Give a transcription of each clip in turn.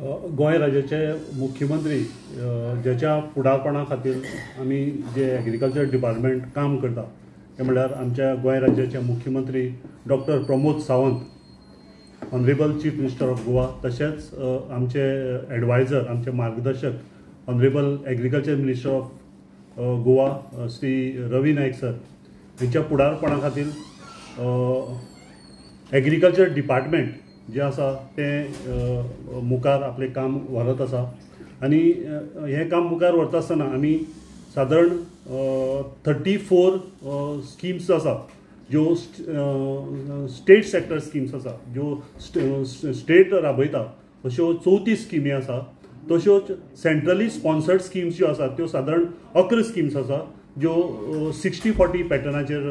गोंय राज्याचे मुख्यमंत्री ज्याच्या फुडारपणा खातीर आमी जे एग्रीकल्चर डिपार्टमेंट काम करता ते म्हणल्यार आमच्या गोंय राज्याचे मुख्यमंत्री doctor Pramod Sawant, honourable chief minister of Goa, तशेंच आमचे एडवायझर, आमचे मार्गदर्शक honourable agriculture minister of Goa Shri Ravi Naik sir हांच्या फुडारपणा खातीर एग्रीकल्चर डिपार्टमेंट जे आसा ते मुखार आपले काम व्हरत आसा आनी हे काम मुखार व्हरता आसतना आमी सादारण 34 स्किम्स आसा ज्यो स्टेट सेक्टर स्किम्स आसा ज्यो स्टेट राबयता, अश्यो 34 स्किमी आसा. तश्योच सेंट्रली स्पॉन्सर्ड स्किम्स ज्यो आसा त्यो सादारण 11 स्किम्स आसा ज्यो 60-40 पॅटर्नाचेर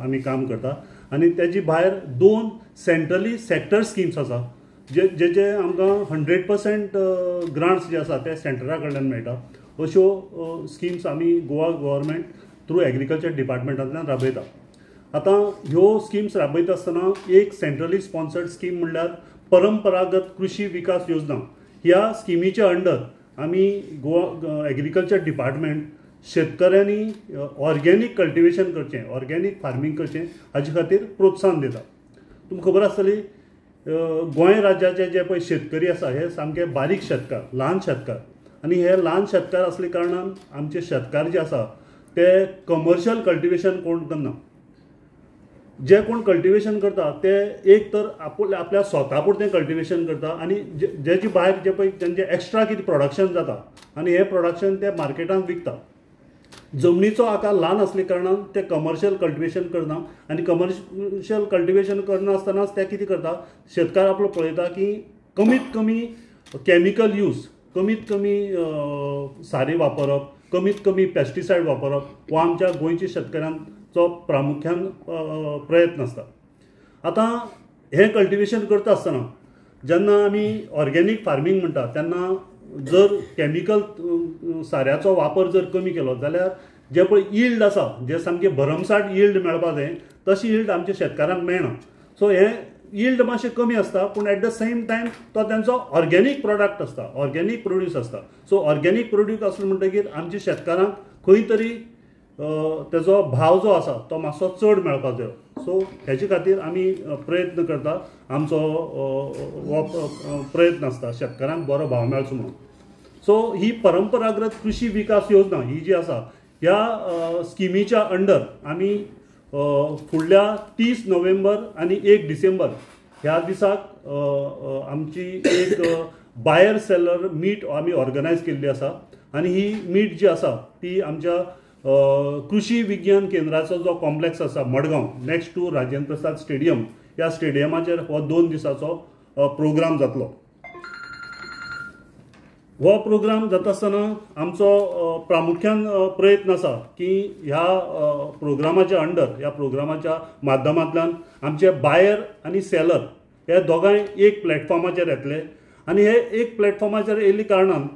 आमी काम करता. आनी तेजी भायर 2 सेंट्रली सेक्टर स्किम्स आसा जे आमकां 100% ग्रांट्स जे आसा ते सेंटरा कडल्यान मेळटा. अश्यो स्किम्स आमी गोवा गव्हर्मेंट थ्रू एग्रीकल्चर डिपार्टमेंटांतल्यान राबयता. आतां ह्यो स्किम्स राबयता आसतना एक सेंट्रली स्पॉन्सर्ड स्कीम म्हणल्यार परंपरागत कृषी विकास योजना. ह्या स्किमीच्या अंडर आमी गोवा एग्रीकल्चर डिपार्टमेंट शेतकऱ्यांनी ऑर्गेनीक कल्टिवेशन करचें, ऑर्गेनीक फार्मींग करचें हाजे खातीर प्रोत्साहन दिता. तुमकां खबर आसतली गोंय राज्याचे जे पळय शेतकरी आसा हे सामके बारीक शेतकार, ल्हान शेतकार, आनी हे ल्हान शेतकार आसले कारणान आमचे शेतकार जे आसा ते कमर्शियल कल्टिवेशन कोण करना. जे कोण कल्टिवेशन करता ते एक तर आपल्या स्वता पुरतें कल्टिवेशन करता आनी जेची भायर जे पळय तेंचे एक्स्ट्रा कितें प्रोडक्शन जाता आनी हे प्रोडक्शन ते मार्केटांत विकता. जमनीचो आकार ल्हान असले कारणान ते कमर्शियल कल्टिवेशन करना आनी कमर्शियल कल्टिवेशन करना आसतनाच ते कितें करता, शेतकार आपलो पळयता की कमीत कमी कॅमिकल यूज, कमीत कमी सारे वापरप, कमीत कमी पेस्टिसायड वापरप हो आमच्या गोंयच्या शेतकऱ्यांचो प्रामुख्यान प्रयत्न आसता. आतां हे कल्टिवेशन करता आसतना जेन्ना आमी ऑर्गेनीक फार्मींग म्हणटा तेन्ना जर कॅमिकल साऱ्याचो वापर जर कमी केलो जाल्यार जे पळय यील्ड आसा, जे सामके भरमसाट यील्ड मेळपा जाय तशी यील्ड आमच्या शेतकारांक मेळना. सो हे यील्ड मातशें कमी आसता पूण एट द सेम टायम तो तेंचो ऑर्गेनीक प्रोडक्ट आसता, ऑर्गेनीक प्रोड्यूस आसता. सो ऑर्गेनीक प्रोड्यूस आसलो म्हणटकीर आमच्या शेतकारांक खंय तरी तेजो भाव जो आसा तो मातसो चड मेळपाक जाय. सो हेजे खातीर आमी प्रयत्न करता. आमचो हो प्रयत्न आसता शेतकारांक बरो भाव मेळचो म्हणून. सो ही परंपरागत कृषी विकास योजना ही जी आसा ह्या स्किमीच्या अंडर आमी फुडल्या 30 नोव्हेंबर आनी 1 डिसेंबर ह्या दिसाक आमची एक बायर सेलर मीट आमी ऑर्गनायज केल्ली आसा. आनी ही मीट जी आसा ती आमच्या कृषी विज्ञान केंद्राचो जो कॉम्प्लेक्स आसा Margao next to Rajendra Prasad stadium, ह्या स्टेडियमाचेर हो 2 दिसाचो प्रोग्राम जातलो. हो प्रोग्राम जाता आसतना आमचो प्रामुख्यान प्रयत्न आसा की ह्या प्रोग्रामाच्या अंडर, ह्या प्रोग्रामाच्या माध्यमांतल्यान आमचे बायर आनी सेलर हे दोगांय एक प्लॅटफॉर्माचेर येतले. आनी हे एक प्लॅटफॉर्माचेर येयल्ले कारणान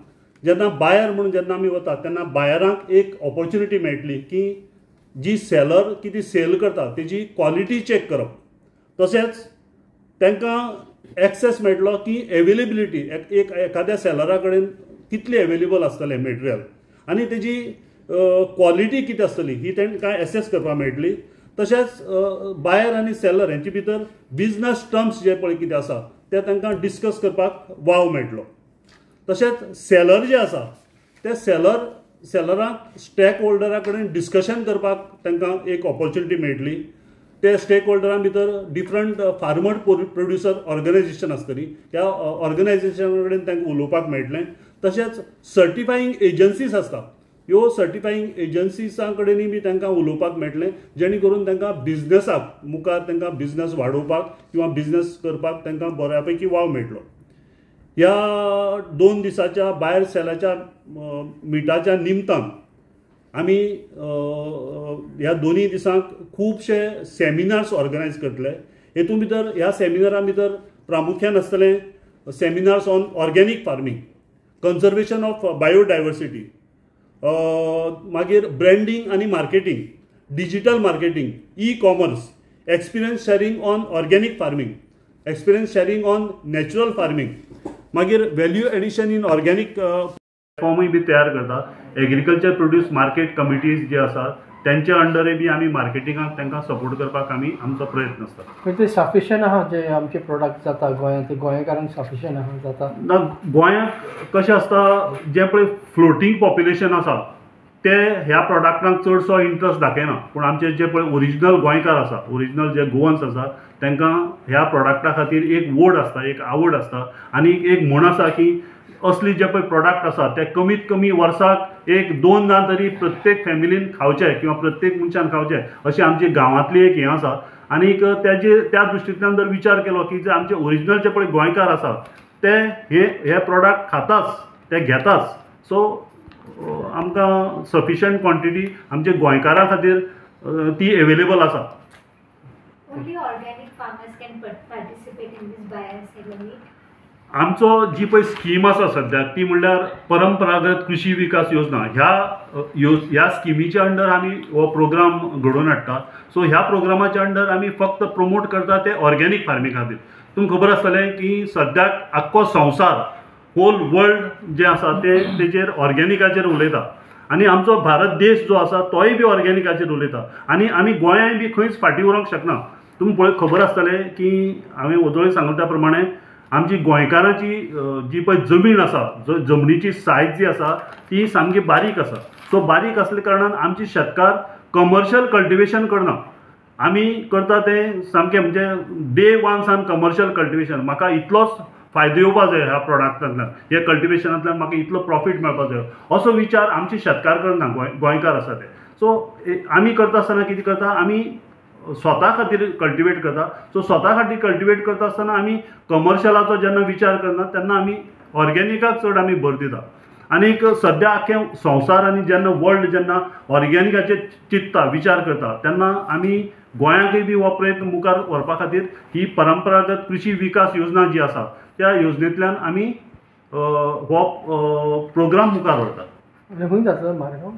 जेन्ना बायर म्हणून जेन्ना आमी वता तेन्ना बायरांक एक ऑपॉर्च्युनिटी मेळटली की जी सेलर कितें सेल करता तेजी क्वॉलिटी चॅक करप. तशेंच तांकां एक्सेस मेळटलो की एवेलेबिलिटी एखाद्या सेलरा कडेन कितली एवेलेबल आसतलें मटेरियल आनी तेजी क्वॉलिटी कितें आसतली ही तांकां एसेस करपाक मेळटली. तशेंच बायर आनी सेलर हांचे भितर बिजनस टर्म्स जे पळय कितें आसा ते तांकां डिस्कस करपाक वाव मेळटलो. तशेंच सेलर जे आसा ते सेलरांक स्टेक होल्डरा कडेन डिस्कशन करपाक तांकां एक ऑपॉर्च्युनिटी मेळटली. ते स्टेक होल्डरां भितर डिफरंट फार्मर प्रोड्युसर ऑर्गनायझेशन आसतली, त्या ऑर्गनायझेशना कडेन तांकां उलोवपाक मेळटलें. तशेंच सर्टिफायींग एजन्सीज आसता, ह्यो सर्टिफायींग एजन्सीसां कडेनय बी तांकां उलोवपाक मेळटलें जेणे करून तांकां बिजनसाक मुखार तांकां बिजनस वाडोवपाक किंवा बिजनस करपाक तांकां बऱ्या पैकी वाव मेळटलो. ह्या 2 दिसाच्या बायर सेलाच्या मिटाच्या निमतान आमी ह्या दोनूय दिसांक खुबशे सेमिनार्स ऑर्गनायज करतले. हेतून भितर ह्या सेमिनारां भितर प्रामुख्यान आसतले seminars on organic farming, conservation of biodiversity, मागीर ब्रँडींग आनी marketing, digital marketing, e commerce, experience sharing on organic farming, experience sharing on natural farming, मागीर व्हॅल्यू एडिशन इन ऑर्गॅनिक प्लॅटफॉर्मूय बी तयार करता. एग्रीकल्चर प्रोड्यूस मार्केट कमिटीज जे आसात त्यांच्या अंडरय बी आमी मार्केटिंगाक तांकां सपोर्ट करपाक आमी आमचो प्रयत्न आसता. म्हणजे ते सफिशियंट आहा जे आमचे प्रोडक्ट जाता गोंयांत ते गोंयकारांक सफिशियंट आहा जाता ना. गोंयांत कशें आसता जे पळय फ्लोटींग पॉप्युलेशन आसा ते ह्या प्रोडक्टांक चडसो इंट्रस्ट दाखयना, पूण आमचे जे पळय ओरिजिनल गोंयकार आसा, ओरिजिनल जे गोवन्स आसा तांकां ह्या प्रोडक्टा खातीर एक वोड आसता, एक आवड आसता आनी एक म्हण आसा की असली जे पळय प्रोडक्ट आसा ते कमीत कमी वर्साक एक 2दां तरी प्रत्येक फॅमिलीन खावचे किंवा प्रत्येक मनशान खावचे अशी आमची गांवांतली एक हें आसा. आनीक त्या दृश्टींतल्यान जर विचार केलो की जे आमचे ओरिजिनल जे पळय गोंयकार आसा ते हे प्रोडक्ट खाताच, ते घेताच. सो आमकां सफिशियंट क्वॉन्टिटी आमचे गोंयकारां खातीर ती एवेलेबल आसा. Only organic farmers can participate in this bioseller meet. आमचो जी पळय स्कीम आसा सद्याक ती म्हणल्यार परंपरागत कृषी विकास योजना. ह्या स्किमीच्या अंडर आमी हो प्रोग्राम घडोवन हाडटा. सो ह्या प्रोग्रामाच्या अंडर आमी फक्त प्रमोट करता ते ऑर्गॅनिक फार्मींग खातीर. तुमकां खबर आसतलें की सद्याक आख्खो संवसार होल वर्ल्ड जे आसा तेजेर ऑर्गॅनिकाचेर उलयता आनी आमचो भारत देश जो आसा तोय बी ऑर्गॅनिकाचेर उलयता आनी आमी गोंयांय बी खंयच फाटीं उरोंक शकना. तुमकां खबर आसतलें की हांवें वदोळी सांगले त्या प्रमाणे आमची गोंयकारांची जी पळय जमीन आसा, जमनीची सायज जी आसा ती सामकी बारीक आसा. सो बारीक आसल्या कारणान आमचे शेतकार कमर्शियल कल्टिवेशन करना. आमी करता तें सामकें म्हणजे day one San commercial cultivation. म्हाका इतलोच फायदो येवपा जाय ह्या प्रोडक्टांतल्यान, हे कल्टिवेशनांतल्यान म्हाका इतलो प्रॉफीट मेळपा जाय असो विचार आमचे शेतकार करना, गोंयकार आसा ते. सो आमी करता आसतना कितें करता, आमी स्वता खातीर कल्टिवेट करता. सो स्वता खातीर कल्टिवेट करता आसतना आमी कमर्शियलाचो जेन्ना विचार करना तेन्ना आमी ऑर्गॅनिकाक चड आमी भर दिता. आनीक सद्या आख्खे संवसार आनी जेन्ना वर्ल्ड जेन्ना ऑर्गॅनिकाचेर चिंतता, विचार करता तेन्ना आमी गोंयांकय बी हो प्रयत्न मुखार व्हरपा खातीर ही परंपरागत कृषी विकास योजना जी आसा त्या योजनेंतल्यान आमी हो प्रोग्राम मुखार व्हरता. खंय जातलो मारगांव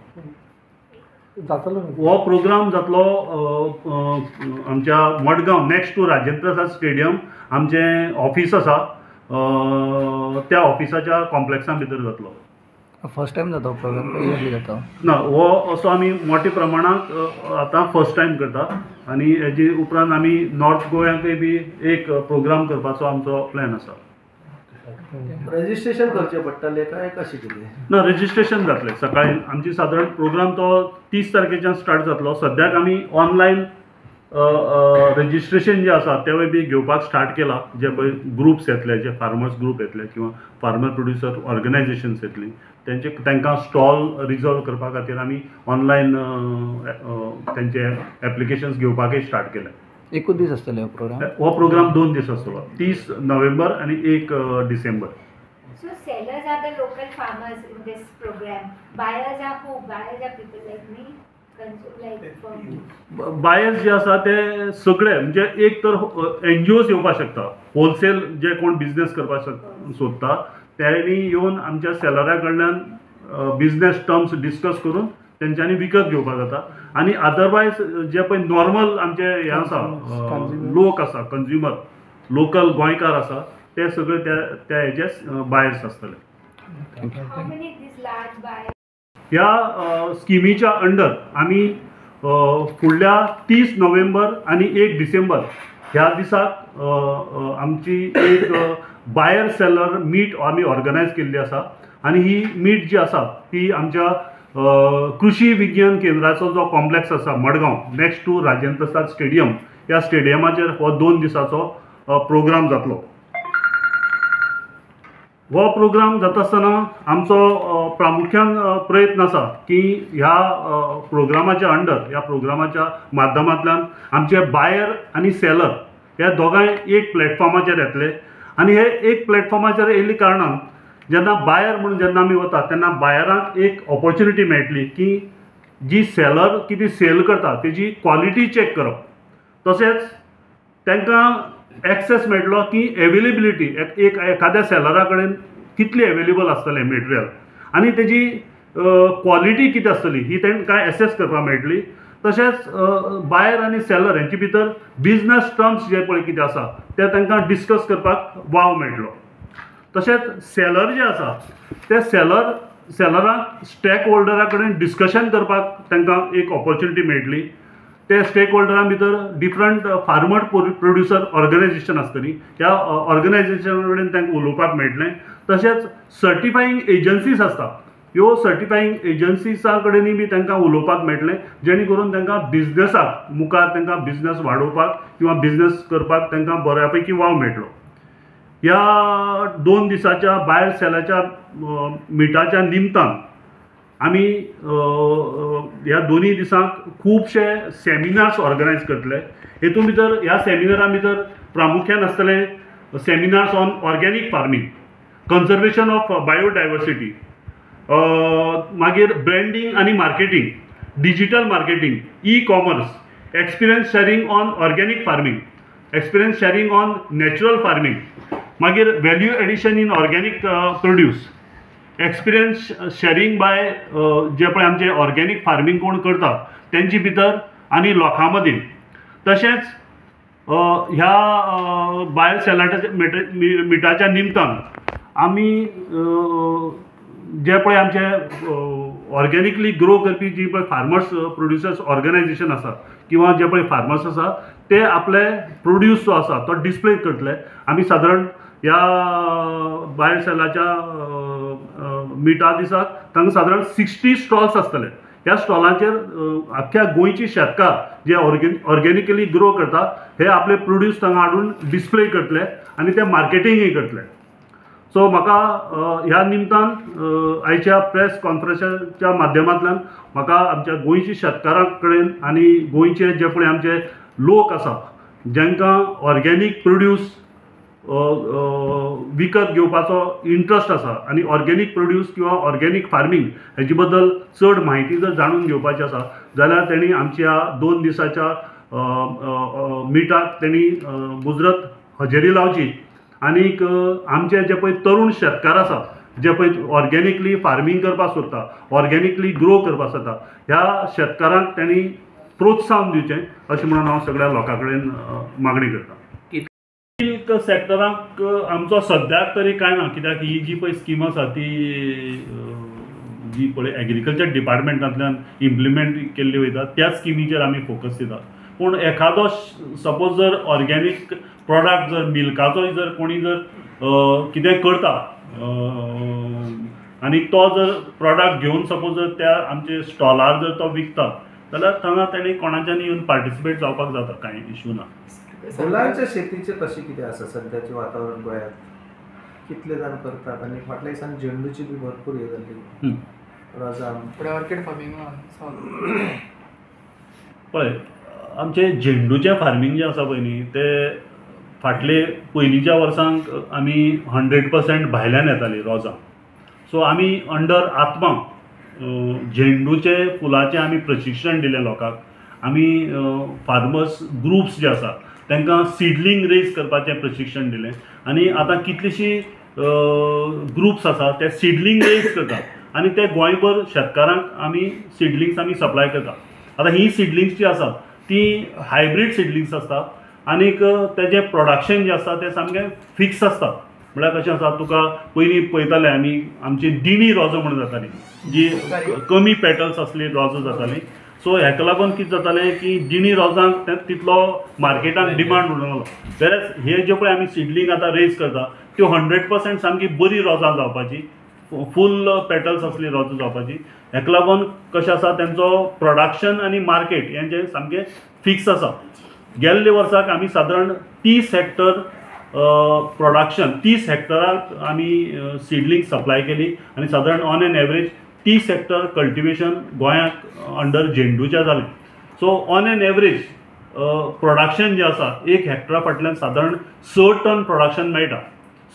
जातलो हो प्रोग्राम जातलो आमच्या Margao next to Rajendra Prasad stadium आमचें ऑफिस आसा त्या ऑफिसाच्या कॉम्प्लेक्सा भितर जातलो. फर्स्ट टाइम जाता प्रोग्राम काय इयरली जाता? ना, हो असो आमी मोठ्या प्रमाणात आतां फर्स्ट टायम करता आनी हेजे उपरांत आमी नॉर्थ गोंयांकय बी एक प्रोग्राम करपाचो आमचो प्लॅन आसा. रजिस्ट्रेशन करचें पडटलें काय कशें कितें? ना, रजिस्ट्रेशन जातलें. सकाळीं आमची सादारण प्रोग्राम तो 30 तारखेच्यान स्टार्ट जातलो. सद्याक आमी ऑनलायन रजिस्ट्रेशन जे आसा तेवूय बी घेवपाक स्टार्ट केला. जे पळय ग्रुप्स येतले, जे फार्मर्स ग्रुप येतले किंवा फार्मर प्रोड्युसर ऑर्गनायजेशन्स येतली तांकां स्टॉल रिजर्व करपा खातीर आमी ऑनलायन तेंचे एप्लिकेशन्स घेवपाकय स्टार्ट केले. एकूच दीस आसतले हो प्रोग्राम? हो प्रोग्राम 2 दीस आसतलो, 30 नोव्हेंबर आनी 1 December. So sellers are the local farmers in this program. Buyers are who? Buyers are people like me. Buyers जे आसा ते सगळे म्हणजे एक तर NGOs येवपाक शकता, होलसेल जे कोण बिझनेस करपाक सोदता त्यांनी येवन आमच्या सेलरा कडल्यान बिझनेस टर्म्स डिस्कस करून तेंच्यांनी विकत घेवपाक जाता. आनी अदरवायज जे पळय नॉर्मल आमचे हे आसा लोक आसा, कंज्युमर लोकल गोंयकार आसा ते सगळे त्या हेजे बायर्स आसतले. How many these large buyers? ह्या स्किमीच्या अंडर आमी फुडल्या 30 नोव्हेंबर आनी 1 डिसेंबर ह्या दिसाक आमची एक बायर सेलर मीट आमी ऑर्गनायज केल्ली आसा. आनी ही मीट जी आसा ती आमच्या कृषी विज्ञान केंद्राचो जो कॉम्प्लेक्स आसा Margao next to Rajendra Prasad stadium ह्या स्टेडियमाचेर हो 2 दिसाचो प्रोग्राम जातलो. हो प्रोग्राम जाता आसतना आमचो प्रामुख्यान प्रयत्न आसा की ह्या प्रोग्रामाच्या अंडर, ह्या प्रोग्रामाच्या माध्यमांतल्यान आमचे बायर आनी सेलर ह्या दोगांय एक प्लॅटफॉर्माचेर येतले. आनी हे एक प्लॅटफॉर्माचेर येयल्ल्या कारणान जेन्ना बायर म्हणून जेन्ना आमी वता तेन्ना बायरांक एक ऑपॉर्च्युनिटी मेळटली की जी सेलर कितें सेल करता तेजी क्वॉलिटी चॅक करप. तशेंच तांकां एक्सेस मेळटलो की एवेलेबिलिटी एखाद्या सेलरा कडेन कितली एवेलेबल आसतलें मटेरियल आनी तेजी क्वॉलिटी कितें आसतली ही तांकां एसेस करपाक मेळटली. तशेंच बायर आनी सेलर हेंचे भितर बिझनस टर्म्स जे पळय कितें आसा ते तांकां डिस्कस करपाक वाव मेळटलो. तशेंच सेलर जे आसा ते सेलराक स्टेक होल्डरा कडेन डिस्कशन करपाक तांकां एक ऑपॉर्च्युनिटी मेळटली. ते स्टेक होल्डरां भितर डिफरंट फार्मर प्रोड्युसर ऑर्गनायझेशन आसतली. ह्या ऑर्गनायझेशना कडेन तांकां उलोवपाक मेळटलें. तशेंच सर्टिफायींग एजन्सीज आसता, ह्यो सर्टिफायींग एजन्सीसा कडेनय बी तांकां उलोवपाक मेळटलें, जेणे करून तांकां बिझनसाक मुखार तांकां बिझनस वाडोवपाक किंवा बिझनस करपाक तांकां बऱ्यापैकी वाव मेळटलो. ह्या 2 दिसाच्या बायर सेलाच्या मिटाच्या निमतान आमी ह्या दोनूय दिसांक खुबशे सेमिनार्स ऑर्गनायज करतले. हेतून भितर ह्या सेमिनारां भितर प्रामुख्यान आसतले seminars on organic farming, conservation of biodiversity, मागीर ब्रँडींग आनी marketing, digital marketing, e commerce, experience sharing on organic farming, experience sharing on natural farming, मागीर value addition in organic produce, experience sharing by जे पळय आमचे organic farming कोण करता तेंचे भितर आनी लोकां मदीं. तशेंच ह्या बायर सेलाच्या मिटाच्या निमतान आमी जे पळय आमचे ऑर्गेनिकली ग्रो करपी जी पळय फार्मर्स प्रोड्युसर्स ऑर्गनायझेशन आसा किंवा जे पळय फार्मर्स आसा ते आपले प्रोड्यूस जो आसा तो डिस्प्ले करतले. आमी सादारण ह्या बायर सेलाच्या मिटा दिसाक तांकां सादारण 60 स्टॉल्स आसतले. ह्या स्टॉलांचेर आख्ख्या गोंयची शेतकार जे ऑर्गेनिकली ग्रो करता हे आपले प्रोड्यूस हांगा हाडून डिस्प्ले करतले आनी ते मार्केटींगय करतले. सो म्हाका ह्या निमतान आयच्या प्रेस कॉन्फरन्साच्या माध्यमांतल्यान म्हाका आमच्या गोंयच्या शेतकारां कडेन आनी गोंयचे जे पळय आमचे लोक आसा जांकां ऑर्गेनीक प्रोड्यूस विकत घेवपाचो इंट्रस्ट आसा आनी ऑर्गेनीक प्रोड्यूस किंवा ऑर्गेनीक फार्मींग हेजे बद्दल चड म्हायती जर जाणून घेवपाची आसा जाल्यार तेणी आमच्या 2 दिसाच्या मिटाक तेणी मुजरत हजेरी लावची. आनीक आमचे जे पळय तरूण शेतकार आसा जे पळय ऑर्गेनिकली फार्मींग करपाक सोदता, ऑर्गेनिकली ग्रो करपाक सोदता, ह्या शेतकारांक तेणी प्रोत्साहन दिवचें अशें म्हणून हांव सगळ्या लोकां कडेन मागणी करता. मिल्क सॅक्टराक आमचो सद्याक तरी कांय ना, कित्याक ही जी पळय स्कीम आसा ती जी पळय एग्रीकल्चर डिपार्टमेंटांतल्यान इम्प्लिमेंट केल्ली वयता त्या स्किमीचेर आमी फोकस दिता. पूण एखादो सपोज जर ऑर्गेनीक प्रॉडक्ट जर मिल्काचो जर कोणी जर कितें करता आनी तो जर प्रॉडक्ट घेवन सपोज जर त्या आमचे स्टॉलार जर तो विकता जाल्यार थंगा तेणी कोणाच्यानी येवन पार्टिसिपेट जावपाक जाता, कांय इशू ना. फुलांच्या शेतीचे कशें कितें आसा सद्याचें वातावरण गोंयांत? कितले जाण करतात आनी फाटल्या दिसांनी झेंडूची बी भरपूर हे जाल्ली, रोजां फुडें ऑर्कीड फार्मींग पळय आमचे झेंडूचें फार्मींग जें आसा पळय न्ही ते फाटले पयलींच्या वर्सांक आमी 100% भायल्यान येतालीं रोजां. सो आमी अंडर आत्मा झेंडूचे फुलाचें आमी प्रशिक्षण दिलें लोकांक. आमी फार्मर्स ग्रुप्स जे आसा तांकां सिडलींग रेज करपाचें प्रशिक्षण दिलें आनी आतां कितलीशीं ग्रुप्स आसा ते सिडलींग रेज करतात आनी ते गोंयभर शेतकारांक आमी सिडलिंग्स आमी सप्लाय करता. आतां ही सिडलिंग्स जी आसा ती हायब्रीड सिडलिंग्स आसता आनीक तेजें प्रोडक्शन जें आसता तें सामकें फिक्स आसता. म्हळ्यार कशें आसा तुका पयलीं पळयताले आमी आमची दिणी रोजो म्हणून जाताली जी कमी पेटल्स आसली रोजो जाताली. सो हेका लागून कितें जातालें की दिणी रोजांक तितलो मार्केटान डिमांड उरनालो. वेरएज हे जे पळय आमी सिडलींग आतां रेज करता त्यो 100% सामकी बरी रोजां जावपाची, फूल पेटल्स असली रोजां जावपाची. हेका लागून कशें आसा तेंचो प्रोडक्शन आनी मार्केट हेंचें सामकें फिक्स आसा. गेल्ले वर्साक आमी सादारण 30 हेक्टर प्रोडक्शन 30 हेक्टराक आमी सिडलींग सप्लाय केली आनी सादारण on an average 30 hectare cultivation गोंयांत अंडर झेंडूच्या जालें. So on an average production जें आसा 1 हेक्टरा फाटल्यान सादारण 6 टन प्रोडक्शन मेळटा.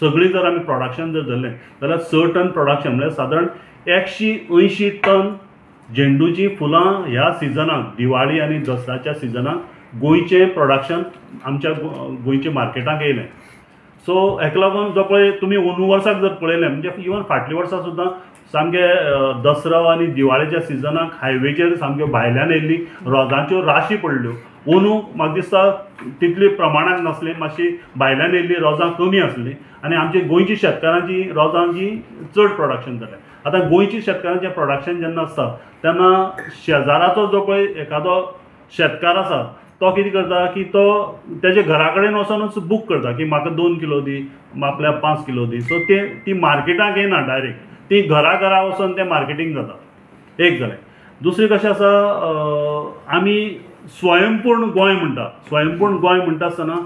सगळीं जर आमी प्रोडक्शन जर धरलें जाल्यार 6 टन प्रोडक्शन म्हळ्यार सादारण 180 टन झेंडूची फुलां ह्या सिजनाक दिवाळी आनी दसऱ्याच्या सिजनाक गोंयचें प्रोडक्शन आमच्या गोंयच्या मार्केटाक येयलें. सो हेका लागून जो पळय तुमी अंदू वर्साक जर पळयलें म्हणजे इवन फाटल्या वर्सा सुद्दां सामके दसरा आनी दिवाळेच्या सिजनाक हायवेचेर सामक्यो भायल्यान येयल्ली रोजांच्यो राशी पडल्यो. अंदू म्हाका दिसता तितली प्रमाणांत नासली, मातशी भायल्यान येयल्ली रोजां कमी आसली आनी आमची गोंयची शेतकारांची रोजांची चड प्रोडक्शन जालें. आतां गोंयची शेतकारांचें प्रोडक्शन जेन्ना आसता तेन्ना शेजाराचो जो पळय एखादो शेतकार आसा तो कितें करता की तो तेजे घरा कडेन वचोनूच बूक करता की म्हाका 2 किलो दी, आपल्याक 5 किलो दी. सो ती मार्केटाक येना डायरेक्ट, ती घरा घरा वचोन तें मार्केटींग जाता. एक जालें. दुसरें कशें आसा, आमी स्वयंपूर्ण गोंय म्हणटा. स्वयंपूर्ण गोंय म्हणटा आसतना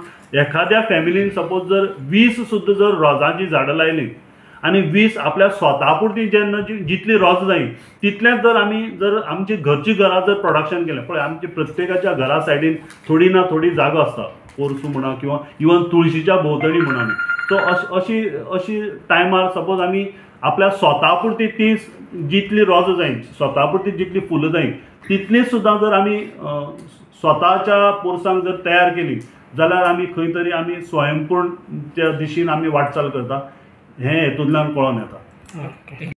एखाद्या फॅमिलीन सपोज जर 20 सुद्दां जर रोजांची झाडां लायलीं आनी 20 आपल्या स्वता पुरती जेन्ना जितली रोज जाय तितलेंच जर आमी जर आमची घरची घरां जर प्रोडक्शन केलें, पळय आमची प्रत्येकाच्या घरा सायडीन थोडी ना थोडी जागा आसता, पोरसूं म्हणा किंवा इवन तुळशीच्या भोंवतणी म्हणा आमी. सो अशी टायमार सपोज आमी आपल्या स्वता पुरती ती जितली रोज जाय, स्वता पुरती जितली फुलां जाय तितलीच सुद्दां जर आमी स्वताच्या पोरसांक जर तयार केली जाल्यार आमी खंय तरी आमी स्वयंपूर्ण त्या दिशेन आमी वाटचाल करता. हें हेतूंतल्यान कळोन येता.